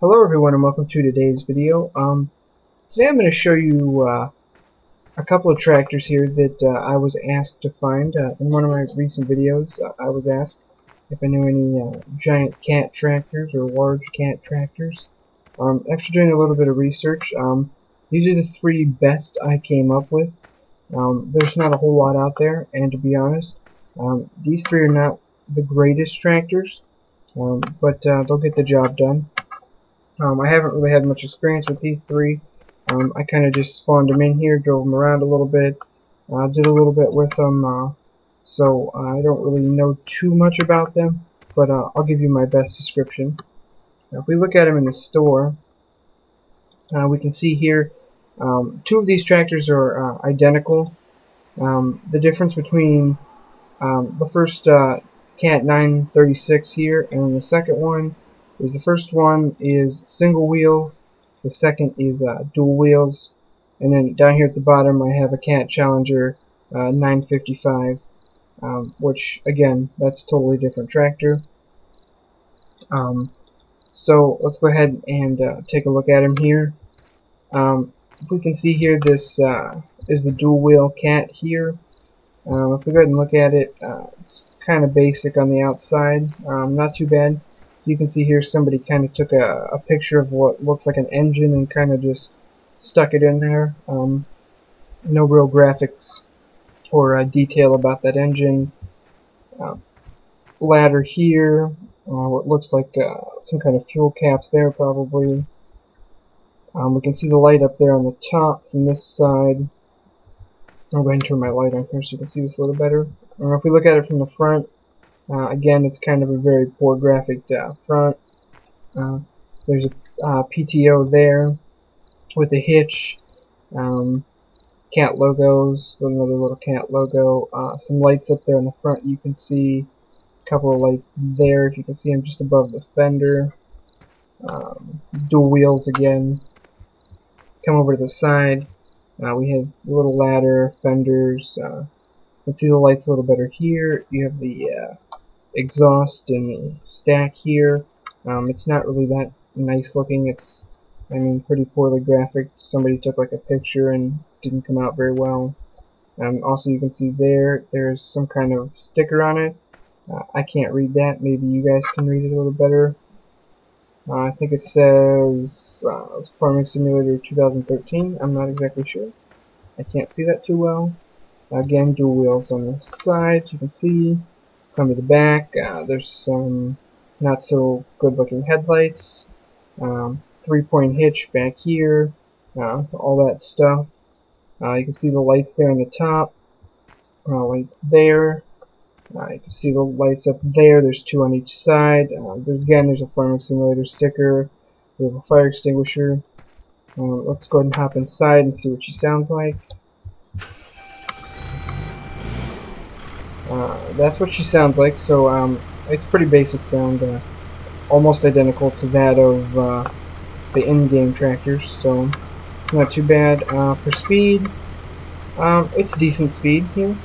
Hello everyone and welcome to today's video. Today I'm going to show you a couple of tractors here that I was asked to find. In one of my recent videos I was asked if I knew any giant cat tractors or large cat tractors. After doing a little bit of research, these are the three best I came up with. There's not a whole lot out there, and to be honest, these three are not the greatest tractors, but they'll get the job done. I haven't really had much experience with these three. I kind of just spawned them in here, drove them around a little bit, did a little bit with them, so I don't really know too much about them, but I'll give you my best description. Now, if we look at them in the store, we can see here two of these tractors are identical. The difference between the first Cat 936 here and the second one is the first one is single wheels, the second is dual wheels, and then down here at the bottom I have a Cat Challenger 955, which again, that's a totally different tractor. So let's go ahead and take a look at him here. If we can see here, this is the dual wheel Cat here. If we go ahead and look at it, it's kind of basic on the outside, not too bad. You can see here somebody kind of took a picture of what looks like an engine and kind of just stuck it in there. No real graphics or detail about that engine. Ladder here, what looks like some kind of fuel caps there probably. We can see the light up there on the top from this side. I'll go ahead and turn my light on here so you can see this a little better. If we look at it from the front, again, it's kind of a very poor graphic front. There's a PTO there with a hitch, cat logos, another little cat logo, some lights up there in the front. You can see a couple of lights there, if you can see them just above the fender. Dual wheels again. Come over to the side. We have a little ladder, fenders. You can see the lights a little better here. You have the exhaust and the stack here. It's not really that nice looking. It's, I mean, pretty poorly graphic. Somebody took like a picture and didn't come out very well. Also, you can see there's some kind of sticker on it. I can't read that. Maybe you guys can read it a little better. I think it says Farming Simulator 2013. I'm not exactly sure. I can't see that too well. Again, dual wheels on the side. You can see. Come to the back. There's some not so good looking headlights. 3-point hitch back here. All that stuff. You can see the lights there on the top. Lights there. You can see the lights up there. There's two on each side. There's a Farming Simulator sticker. We have a fire extinguisher. Let's go ahead and hop inside and see what she sounds like. That's what she sounds like. So it's pretty basic sound, almost identical to that of the in-game tractors. So it's not too bad. For speed, it's decent speed here.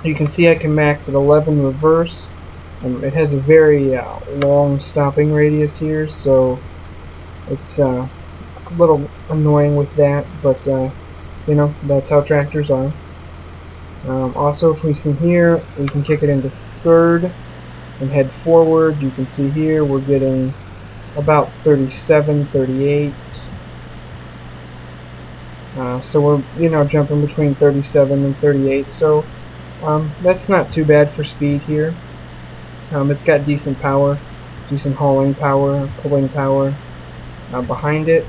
You can see I can max at 11 reverse. It has a very long stopping radius here, so it's a little annoying with that, but you know, that's how tractors are. Also, if we see here, we can kick it into third and head forward. You can see here we're getting about 37, 38. So we're, you know, jumping between 37 and 38. So that's not too bad for speed here. It's got decent power, decent hauling power, pulling power behind it.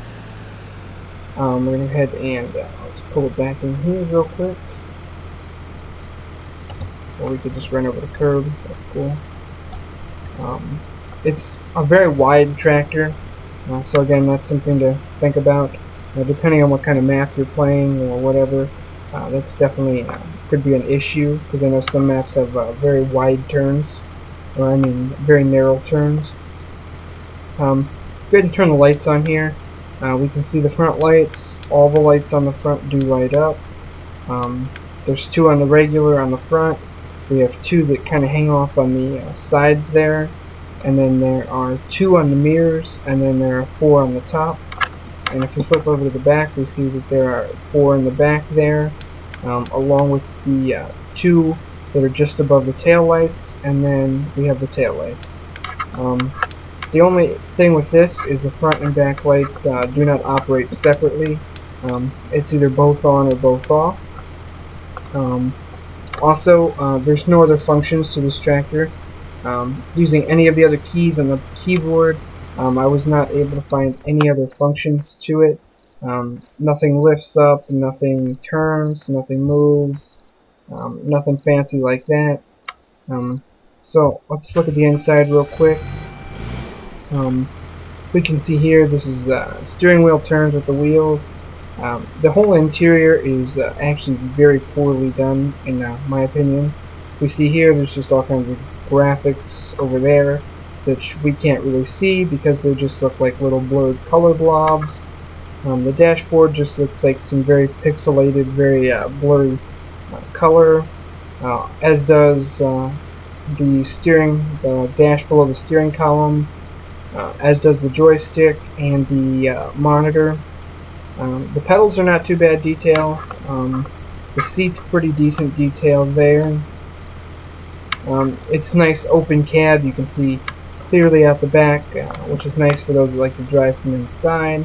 We're going to head and let's pull it back in here real quick. Or we could just run over the curb. That's cool. It's a very wide tractor, so again, that's something to think about. Depending on what kind of map you're playing or whatever, that's definitely could be an issue, because I know some maps have very wide turns, or I mean very narrow turns. Go ahead and turn the lights on here. We can see the front lights. All the lights on the front do light up. There's two on the regular on the front. We have two that kind of hang off on the sides there. and then there are 2 on the mirrors, and then there are 4 on the top. And if we flip over to the back, we see that there are 4 in the back there, along with the 2 that are just above the tail lights, and then we have the tail lights. The only thing with this is the front and back lights do not operate separately. It's either both on or both off. Also, there's no other functions to this tractor. Using any of the other keys on the keyboard, I was not able to find any other functions to it. Nothing lifts up, nothing turns, nothing moves, nothing fancy like that. So let's look at the inside real quick. We can see here this is steering wheel turns with the wheels. The whole interior is actually very poorly done in my opinion. We see here there's just all kinds of graphics over there that we can't really see because they just look like little blurred color blobs. The dashboard just looks like some very pixelated, very blurry color, as does the dash below the steering column, as does the joystick and the monitor. The pedals are not too bad detail. The seat's pretty decent detail there. It's nice open cab. You can see clearly out the back, which is nice for those that like to drive from inside.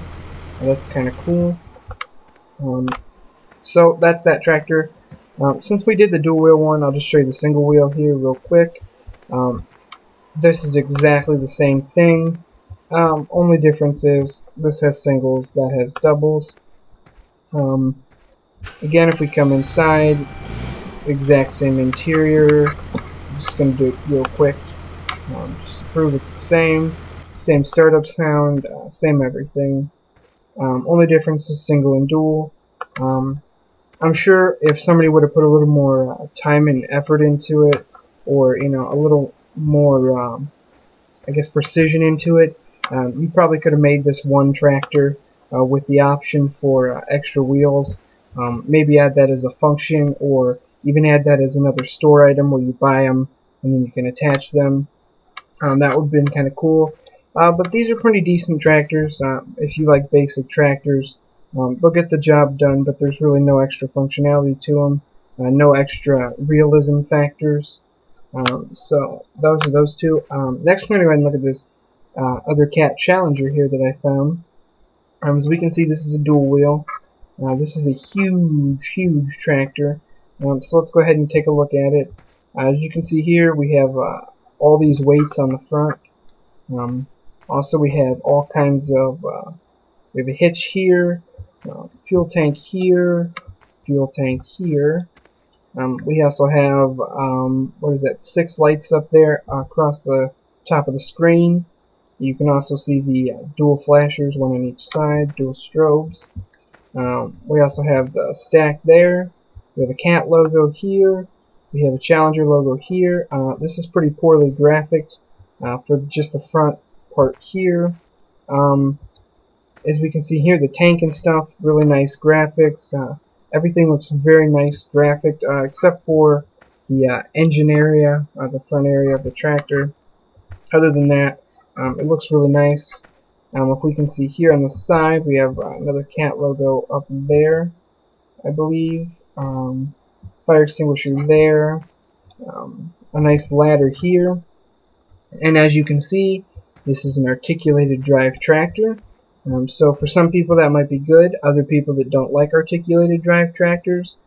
That's kind of cool. So that's that tractor. Since we did the dual wheel one, I'll just show you the single wheel here real quick. This is exactly the same thing. Only difference is this has singles, that has doubles. Again, if we come inside, exact same interior. I'm just going to do it real quick, just to prove it's the same startup sound, same everything. Only difference is single and dual. I'm sure if somebody would have put a little more time and effort into it, or a little more, I guess, precision into it, you probably could have made this one tractor with the option for extra wheels. Maybe add that as a function, or even add that as another store item where you buy them and then you can attach them. That would have been kind of cool. But these are pretty decent tractors. If you like basic tractors, they'll get the job done, but there's really no extra functionality to them, no extra realism factors. So those are those two. Next, we're going to go ahead and look at this other Cat Challenger here that I found. As we can see, this is a dual wheel. This is a huge tractor. So let's go ahead and take a look at it. As you can see here, we have all these weights on the front. Also, we have all kinds of, we have a hitch here, fuel tank here, fuel tank here. We also have, 6 lights up there across the top of the screen. You can also see the dual flashers, one on each side, dual strobes. We also have the stack there. We have a Cat logo here. We have a Challenger logo here. This is pretty poorly graphicked for just the front part here. As we can see here, the tank and stuff, really nice graphics. Everything looks very nice graphic, except for the engine area, the front area of the tractor. Other than that, it looks really nice. If we can see here on the side, we have another Cat logo up there, I believe. Fire extinguisher there. A nice ladder here. And as you can see, this is an articulated drive tractor. So for some people that might be good. Other people that don't like articulated drive tractors,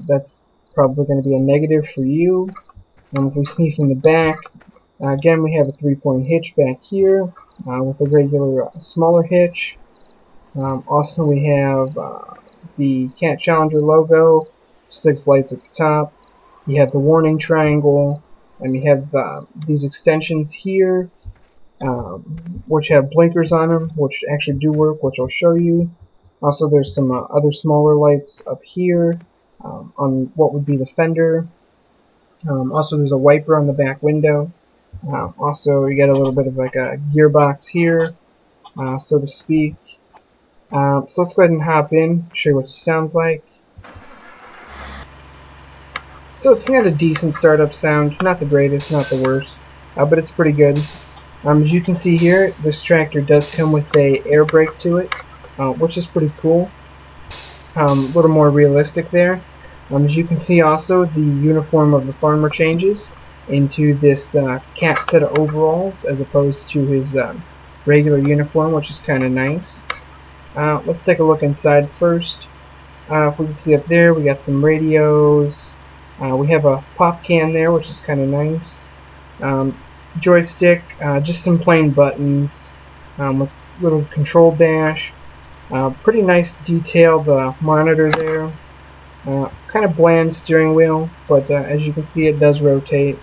that's probably going to be a negative for you. If we see from the back, again we have a 3-point hitch back here with a regular smaller hitch. Also we have the Cat Challenger logo, 6 lights at the top. You have the warning triangle, and you have these extensions here, which have blinkers on them, which actually do work, which I'll show you. Also, there's some other smaller lights up here on what would be the fender. Also, there's a wiper on the back window. Also, you got a little bit of like a gearbox here, so to speak. So let's go ahead and hop in, show you what it sounds like. So it's got a decent startup sound, not the greatest, not the worst, but it's pretty good. As you can see here, this tractor does come with a air brake to it, which is pretty cool. A little more realistic there. As you can see also, the uniform of the farmer changes into this cat set of overalls as opposed to his regular uniform, which is kind of nice. Let's take a look inside first. If we can see up there, we got some radios. We have a pop can there, which is kind of nice. Joystick, just some plain buttons with little control dash. Pretty nice detailed monitor there. Kind of bland steering wheel, but as you can see, it does rotate.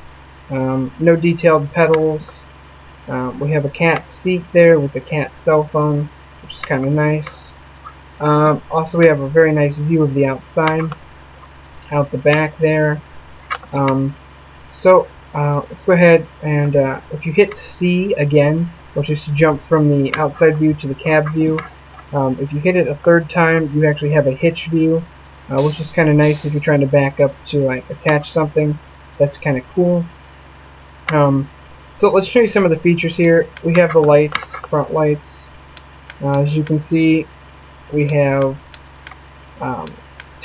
No detailed pedals. We have a cat seat there with a cat cell phone, which is kind of nice. Also, we have a very nice view of the outside, out the back there. Let's go ahead and if you hit C again, which is to jump from the outside view to the cab view, if you hit it a third time, you actually have a hitch view, which is kind of nice if you're trying to back up to like attach something. That's kind of cool. So let's show you some of the features here. We have the lights, front lights. As you can see, we have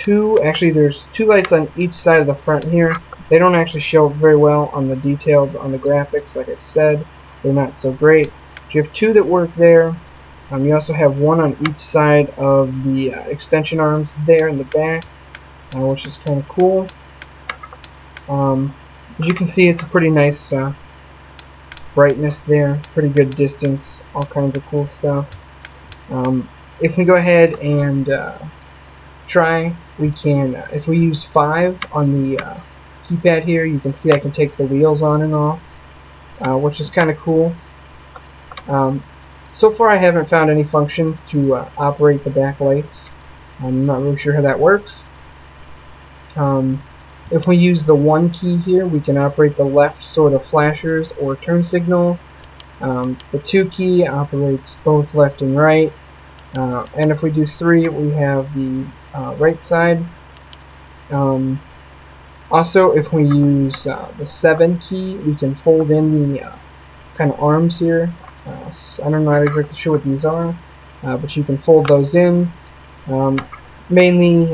there's two lights on each side of the front here. They don't actually show very well on the details on the graphics. Like I said, they're not so great. But you have two that work there. You also have one on each side of the extension arms there in the back, which is kind of cool. As you can see, it's a pretty nice brightness there, pretty good distance, all kinds of cool stuff. If we go ahead and try, we can, if we use 5 on the keypad here, you can see I can take the wheels on and off, which is kind of cool. So far I haven't found any function to operate the backlights. I'm not really sure how that works. If we use the 1 key here, we can operate the left sort of flashers or turn signal. The 2 key operates both left and right. And if we do 3, we have the right side. Also, if we use the 7 key, we can fold in the kind of arms here. I don't know exactly sure what these are, but you can fold those in. Mainly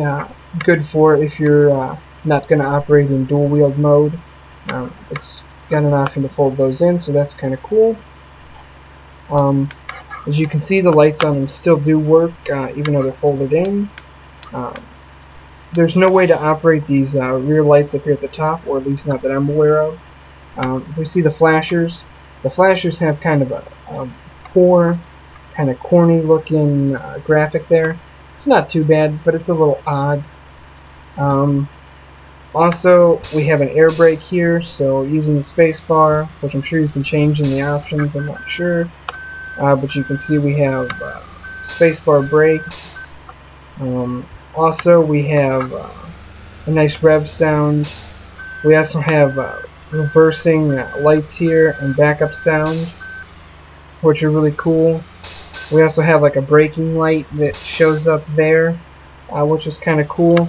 good for if you're not going to operate in dual-wheeled mode. It's got an option to fold those in, so that's kind of cool. As you can see, the lights on them still do work, even though they're folded in. There's no way to operate these rear lights up here at the top, or at least not that I'm aware of. If we see the flashers have kind of a poor, kind of corny looking graphic there. It's not too bad, but it's a little odd. Also, we have an air brake here, so using the space bar, which I'm sure you can change in the options, I'm not sure. But you can see we have spacebar brake. Also, we have a nice rev sound. We also have reversing lights here and backup sound, which are really cool. We also have like a braking light that shows up there, which is kind of cool.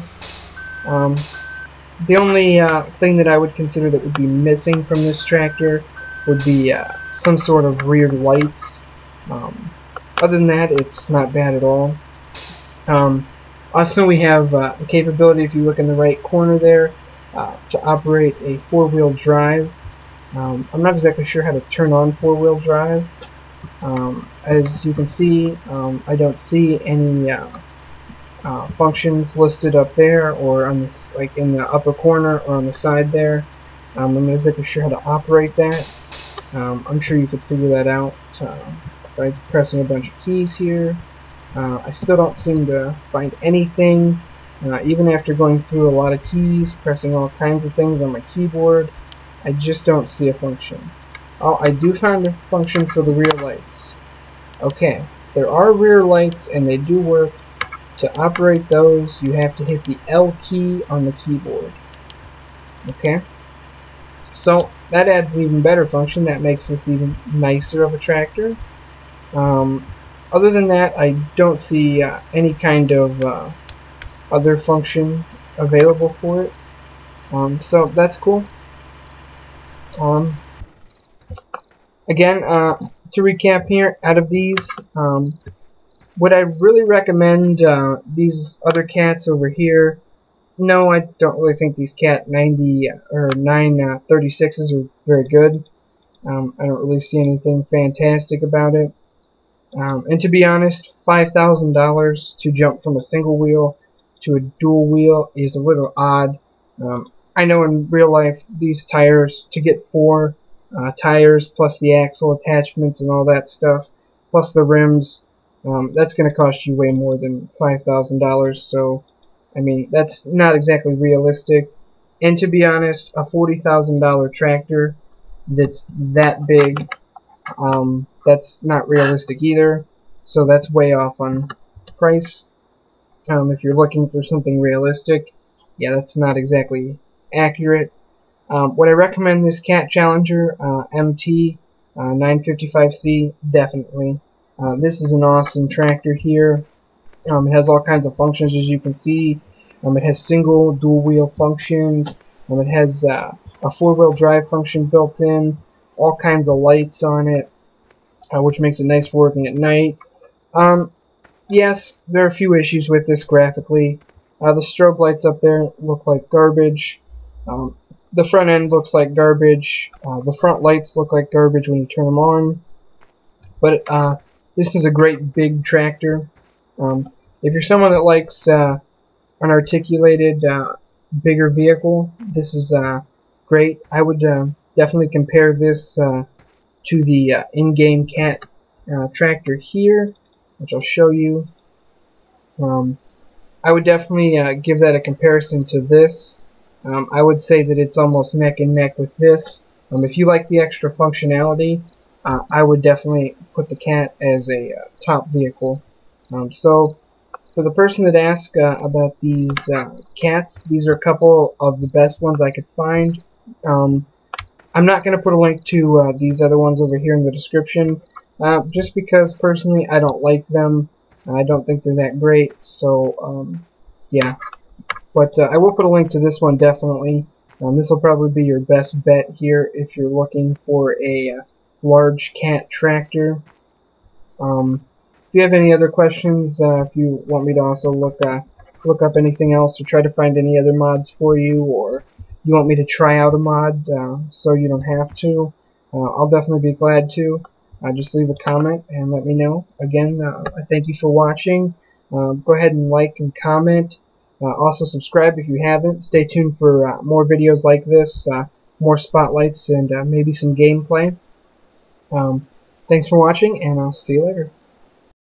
The only thing that I would consider that would be missing from this tractor would be some sort of rear lights. Other than that, it's not bad at all. Also, we have the capability, if you look in the right corner there, to operate a 4-wheel drive. I'm not exactly sure how to turn on 4-wheel drive. As you can see, I don't see any functions listed up there or on this, like in the upper corner or on the side there. I'm not exactly sure how to operate that. I'm sure you could figure that out by pressing a bunch of keys here. I still don't seem to find anything, even after going through a lot of keys, pressing all kinds of things on my keyboard. I just don't see a function. Oh, I do find a function for the rear lights. Okay, there are rear lights and they do work. To operate those, you have to hit the L key on the keyboard. Okay? So, that adds an even better function. That makes this even nicer of a tractor. Other than that, I don't see any kind of other function available for it. So, that's cool. Again, to recap here, out of these, would I really recommend these other cats over here? No, I don't really think these Cat 90 or 936s are very good. I don't really see anything fantastic about it. And to be honest, $5,000 to jump from a single wheel to a dual wheel is a little odd. I know in real life these tires, to get 4 tires plus the axle attachments and all that stuff, plus the rims, that's going to cost you way more than $5,000. So, I mean, that's not exactly realistic. And to be honest, a $40,000 tractor that's that big, that's not realistic either. So that's way off on price. If you're looking for something realistic, yeah, that's not exactly accurate. Would I recommend this Cat Challenger MT 955C? Definitely. This is an awesome tractor here. It has all kinds of functions, as you can see. It has single, dual wheel functions. It has a 4-wheel drive function built in. All kinds of lights on it, which makes it nice for working at night. Yes, there are a few issues with this graphically. The strobe lights up there look like garbage. The front end looks like garbage. The front lights look like garbage when you turn them on. But this is a great big tractor. If you're someone that likes an articulated, bigger vehicle, this is great. I would definitely compare this to the in-game Cat tractor here, which I'll show you. I would definitely give that a comparison to this. I would say that it's almost neck and neck with this. If you like the extra functionality, I would definitely put the Cat as a top vehicle. So, for the person that asked about these Cats, these are a couple of the best ones I could find. I'm not going to put a link to these other ones over here in the description, just because personally I don't like them. I don't think they're that great, so yeah. But I will put a link to this one definitely. This will probably be your best bet here if you're looking for a large Cat tractor. If you have any other questions, if you want me to also look up anything else or try to find any other mods for you, or you want me to try out a mod so you don't have to, I'll definitely be glad to. Just leave a comment and let me know. Again, I thank you for watching. Go ahead and like and comment. Also subscribe if you haven't. Stay tuned for more videos like this, more spotlights, and maybe some gameplay. Thanks for watching, and I'll see you later.